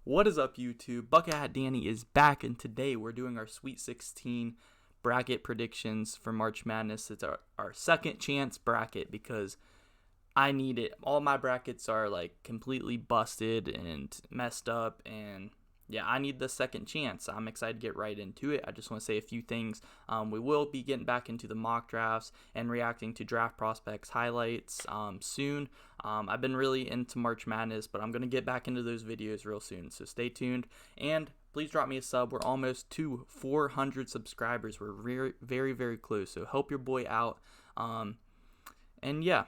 What is up, YouTube? Bucket Hat Danny is back, and today we're doing our Sweet 16 bracket predictions for March Madness. It's our second chance bracket because I need it. All my brackets are like completely busted and messed up, and yeah, I need the second chance. I'm excited to get right into it. I just want to say a few things. We will be getting back into the mock drafts and reacting to draft prospects highlights soon. I've been really into March Madness, but I'm going to get back into those videos real soon, so stay tuned. And please drop me a sub. We're almost to 400 subscribers. We're very, very, very close, so help your boy out. And yeah,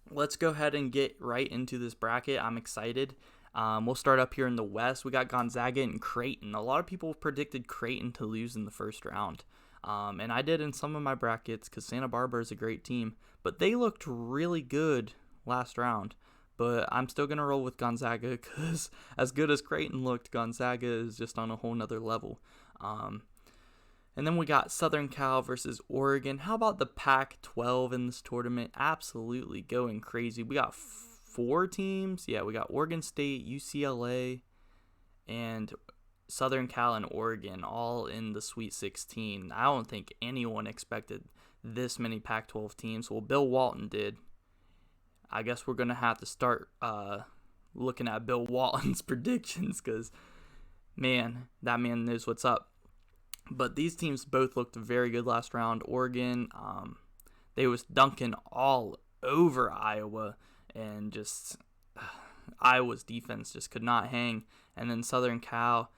let's go ahead and get right into this bracket. I'm excited. We'll start up here in the West. We got Gonzaga and Creighton. A lot of people predicted Creighton to lose in the first round. And I did in some of my brackets because Santa Barbara is a great team. But they looked really good last round. But I'm still going to roll with Gonzaga because as good as Creighton looked, Gonzaga is just on a whole nother level. And then we got Southern Cal versus Oregon. How about the Pac-12 in this tournament? Absolutely going crazy. We got four teams. Yeah, we got Oregon State, UCLA, and Southern Cal and Oregon all in the Sweet 16. I don't think anyone expected this many Pac-12 teams. Well, Bill Walton did. I guess we're going to have to start looking at Bill Walton's predictions because, man, that man knows what's up. But these teams both looked very good last round. Oregon, they was dunking all over Iowa, and just Iowa's defense just could not hang. And then Southern Cal,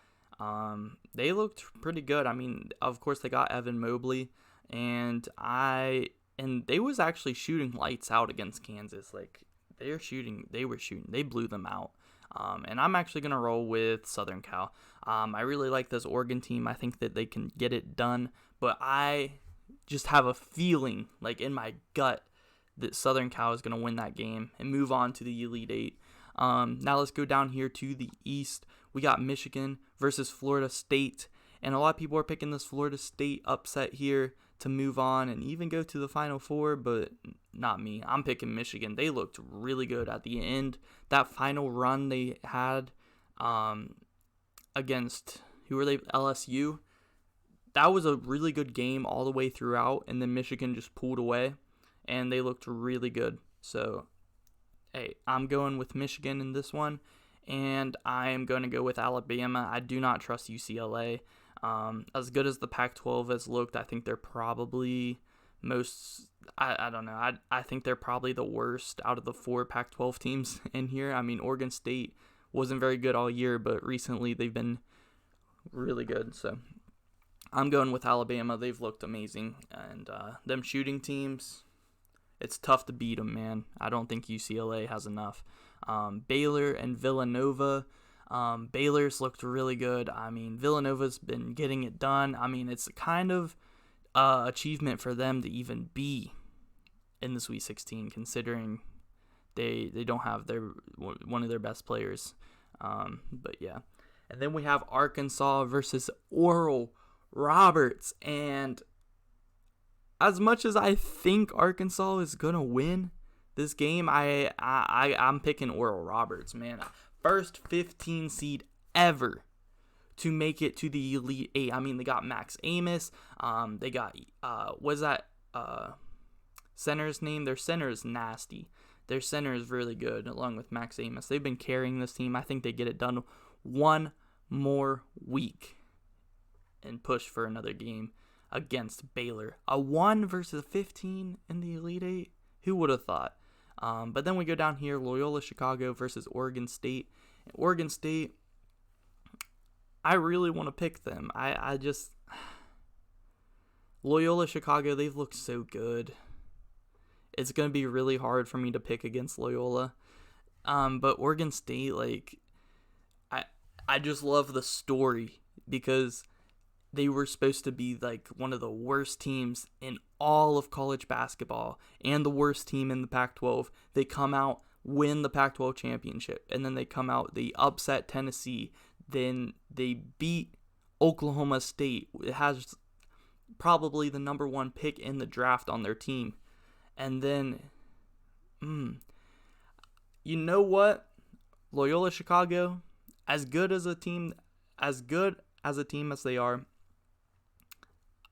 they looked pretty good. I mean, of course they got Evan Mobley, and they was actually shooting lights out against Kansas. Like they were shooting, they blew them out. And I'm actually going to roll with Southern Cal. I really like this Oregon team. I think that they can get it done, but I just have a feeling, like in my gut, that Southern Cal is going to win that game and move on to the Elite Eight. Now let's go down here to the East. We got Michigan versus Florida State, and a lot of people are picking this Florida State upset here to move on and even go to the Final Four, but not me. I'm picking Michigan. They looked really good at the end. That final run they had against, who were they, LSU, that was a really good game all the way throughout, and then Michigan just pulled away, and they looked really good. So, hey, I'm going with Michigan in this one, and I am going to go with Alabama. I do not trust UCLA. As good as the Pac-12 has looked, I think they're probably I don't know. I think they're probably the worst out of the four Pac-12 teams in here. I mean, Oregon State wasn't very good all year, but recently they've been really good. So I'm going with Alabama. They've looked amazing, and them shooting teams, it's tough to beat them, man. I don't think UCLA has enough. Baylor and Villanova. Baylor's looked really good. I mean, Villanova's been getting it done. I mean, it's kind of achievement for them to even be in the Sweet 16, considering they don't have one of their best players. But yeah. And then we have Arkansas versus Oral Roberts, and as much as I think Arkansas is gonna win this game, I'm picking Oral Roberts, man. First 15 seed ever to make it to the Elite Eight. I mean, they got Max Amos. They got what's that center's name? Their center is nasty. Their center is really good, along with Max Amos. They've been carrying this team. I think they get it done one more week and push for another game against Baylor. A 1 versus 15 in the Elite Eight? Who would have thought? But then we go down here, Loyola Chicago versus Oregon State. Oregon State, I really want to pick them. I just, Loyola Chicago, they've looked so good. It's going to be really hard for me to pick against Loyola. But Oregon State, like, I just love the story because they were supposed to be like one of the worst teams in all of college basketball and the worst team in the Pac-12. They come out, win the Pac-12 championship, and then they come out, they upset Tennessee. Then they beat Oklahoma State. It has probably the number one pick in the draft on their team. And then, you know what? Loyola Chicago, as good as a team as they are,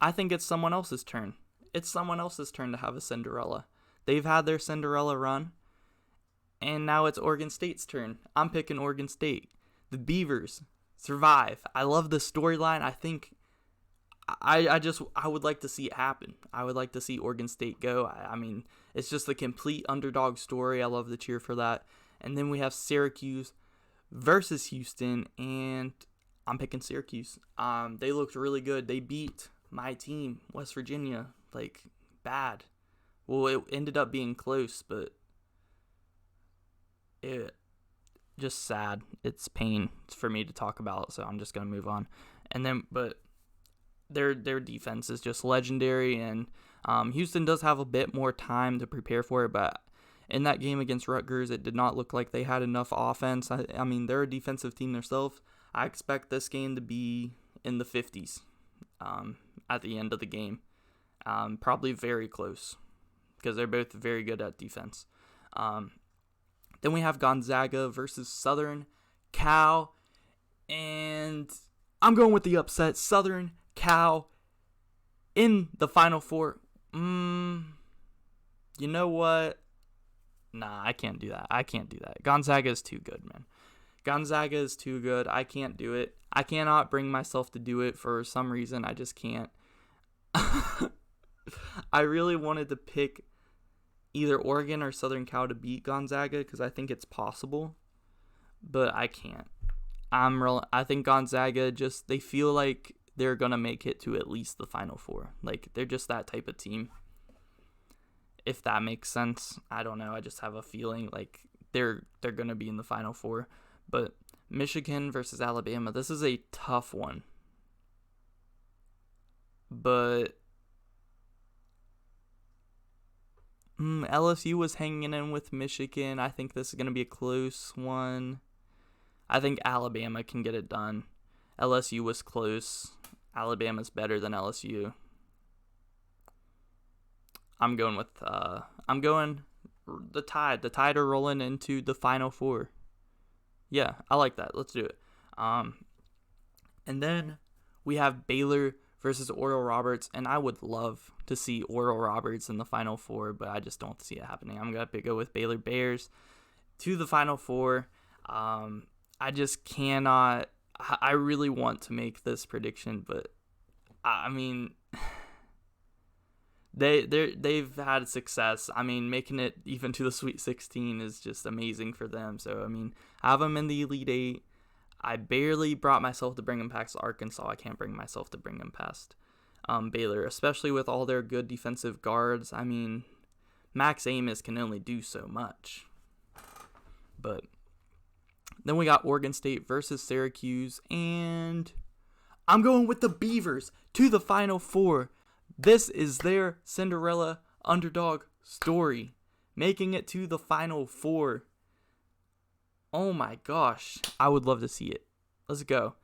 I think it's someone else's turn. It's someone else's turn to have a Cinderella. They've had their Cinderella run, and now it's Oregon State's turn. I'm picking Oregon State. The Beavers survive. I love the storyline. I think I would like to see it happen. I would like to see Oregon State go. I mean, it's just a complete underdog story. I love the cheer for that. And then we have Syracuse versus Houston, and I'm picking Syracuse. They looked really good. They beat my team, West Virginia, like bad. Well, it ended up being close, but it just sad. It's pain for me to talk about, so I'm just gonna move on. And then, but their defense is just legendary, and Houston does have a bit more time to prepare for it, but in that game against Rutgers, it did not look like they had enough offense. I mean, they're a defensive team themselves. I expect this game to be in the 50s at the end of the game. Probably very close because they're both very good at defense. Then we have Gonzaga versus Southern Cal, and I'm going with the upset. Southern Cal in the Final Four. You know what? Nah, I can't do that. Gonzaga is too good, man. Gonzaga is too good. I can't do it. I cannot bring myself to do it for some reason. I just can't. I really wanted to pick either Oregon or Southern Cal to beat Gonzaga because I think it's possible, but I can't. I think Gonzaga they feel like they're going to make it to at least the Final Four. Like, they're just that type of team. If that makes sense. I don't know. I just have a feeling like they're going to be in the Final Four. But Michigan versus Alabama, this is a tough one. But LSU was hanging in with Michigan. I think this is going to be a close one. I think Alabama can get it done. LSU was close. Alabama's better than LSU. I'm going the Tide. The Tide are rolling into the Final Four. Yeah, I like that. Let's do it. And then we have Baylor versus Oral Roberts, and I would love to see Oral Roberts in the Final Four, but I just don't see it happening. I'm going to go with Baylor Bears to the Final Four. I just cannot. I really want to make this prediction, but I mean, they've had success. I mean, making it even to the Sweet 16 is just amazing for them. So, I mean, I have them in the Elite Eight. I barely brought myself to bring them past Arkansas. I can't bring myself to bring them past Baylor, especially with all their good defensive guards. I mean, Max Amos can only do so much. But then we got Oregon State versus Syracuse, and I'm going with the Beavers to the Final Four. This is their Cinderella underdog story, making it to the Final Four. Oh my gosh, I would love to see it. Let's go.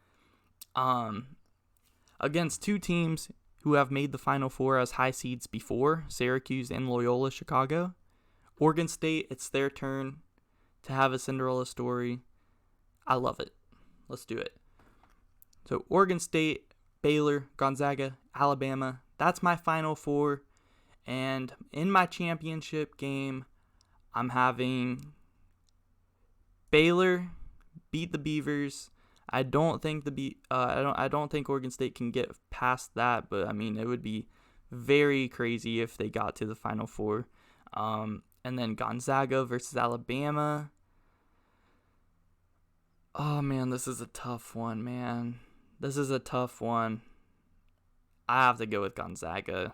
Against two teams who have made the Final Four as high seeds before, Syracuse and Loyola Chicago. Oregon State, it's their turn to have a Cinderella story. I love it. Let's do it. So Oregon State, Baylor, Gonzaga, Alabama. That's my Final Four. And in my championship game, I'm having Baylor beat the Beavers. I don't think I don't think Oregon State can get past that, but I mean, it would be very crazy if they got to the Final Four. And then Gonzaga versus Alabama. Oh man, this is a tough one, man. This is a tough one. I have to go with Gonzaga.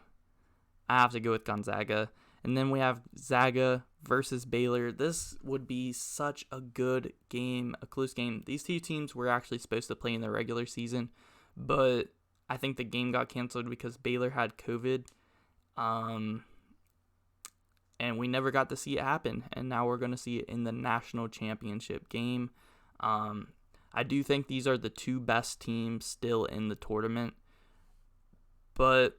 And then we have Zaga versus Baylor. This would be such a good game, a close game. These two teams were actually supposed to play in the regular season, but I think the game got canceled because Baylor had COVID. And we never got to see it happen. And now we're going to see it in the national championship game. I do think these are the two best teams still in the tournament, but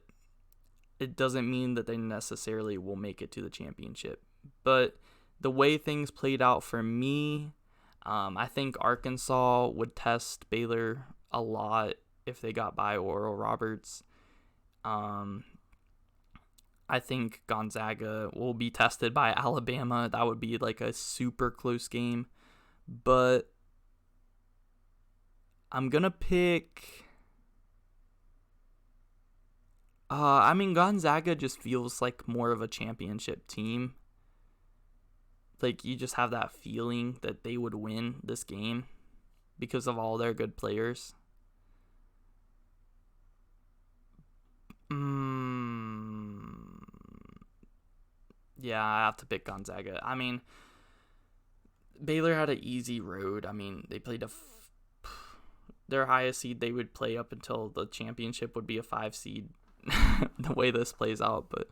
it doesn't mean that they necessarily will make it to the championship. But the way things played out for me, I think Arkansas would test Baylor a lot if they got by Oral Roberts. I think Gonzaga will be tested by Alabama. That would be like a super close game. But I'm going to pick... Gonzaga just feels like more of a championship team. Like, you just have that feeling that they would win this game because of all their good players. Yeah, I have to pick Gonzaga. I mean, Baylor had an easy road. I mean, they played their highest seed they would play up until the championship would be a 5 seed the way this plays out. But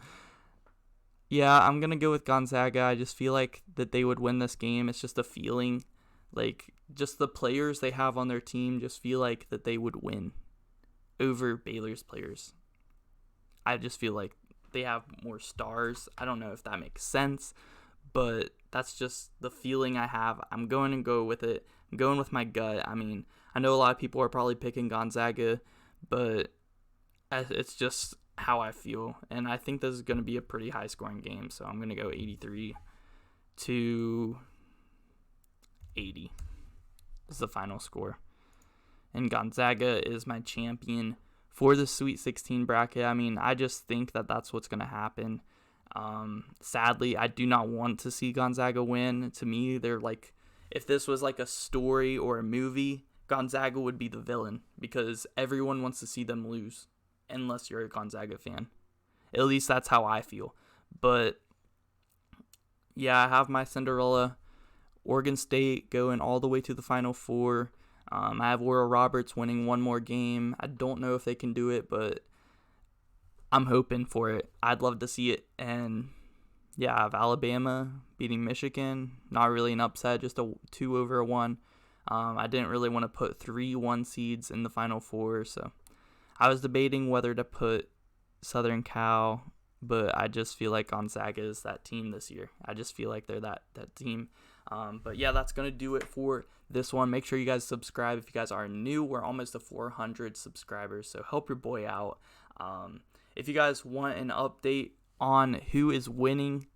yeah, I'm going to go with Gonzaga. I just feel like that they would win this game. It's just a feeling. Like, just the players they have on their team just feel like that they would win over Baylor's players. I just feel like they have more stars. I don't know if that makes sense, but that's just the feeling I have. I'm going to go with it. I'm going with my gut. I mean, I know a lot of people are probably picking Gonzaga, but it's just how I feel. And I think this is going to be a pretty high-scoring game, so I'm going to go 83-80 is the final score. And Gonzaga is my champion for the Sweet 16 bracket. I mean, I just think that that's what's going to happen. Sadly, I do not want to see Gonzaga win. To me, they're like, if this was like a story or a movie, Gonzaga would be the villain because everyone wants to see them lose, unless you're a Gonzaga fan. At least that's how I feel. But yeah, I have my Cinderella. Oregon State going all the way to the Final Four. I have Oral Roberts winning one more game. I don't know if they can do it, but I'm hoping for it. I'd love to see it. And yeah, I have Alabama beating Michigan. Not really an upset, just a 2-1. I didn't really want to put 3 1 seeds in the Final Four, so I was debating whether to put Southern Cal, but I just feel like Gonzaga is that team this year. I just feel like they're that team. But yeah, that's going to do it for this one. Make sure you guys subscribe if you guys are new. We're almost to 400 subscribers, so help your boy out. If you guys want an update on who is winning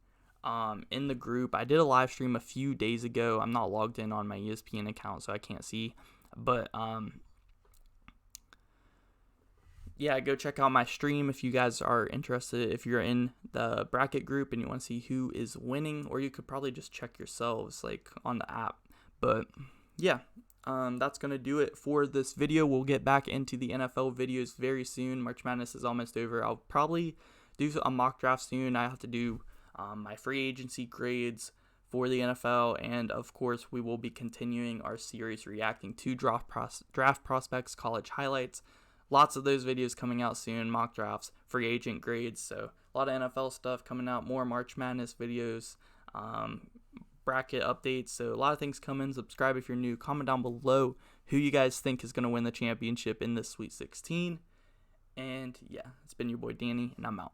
in the group, I did a live stream a few days ago. I'm not logged in on my ESPN account, so I can't see. But yeah, go check out my stream if you guys are interested. If you're in the bracket group and you want to see who is winning, or you could probably just check yourselves like on the app. But yeah, that's going to do it for this video. We'll get back into the NFL videos very soon. March Madness is almost over. I'll probably do a mock draft soon. I have to do my free agency grades for the NFL, and of course we will be continuing our series reacting to draft prospects, college highlights. Lots of those videos coming out soon, mock drafts, free agent grades, so a lot of NFL stuff coming out, more March Madness videos, bracket updates, so a lot of things coming. Subscribe if you're new. Comment down below who you guys think is going to win the championship in this Sweet 16. And yeah, it's been your boy Danny, and I'm out.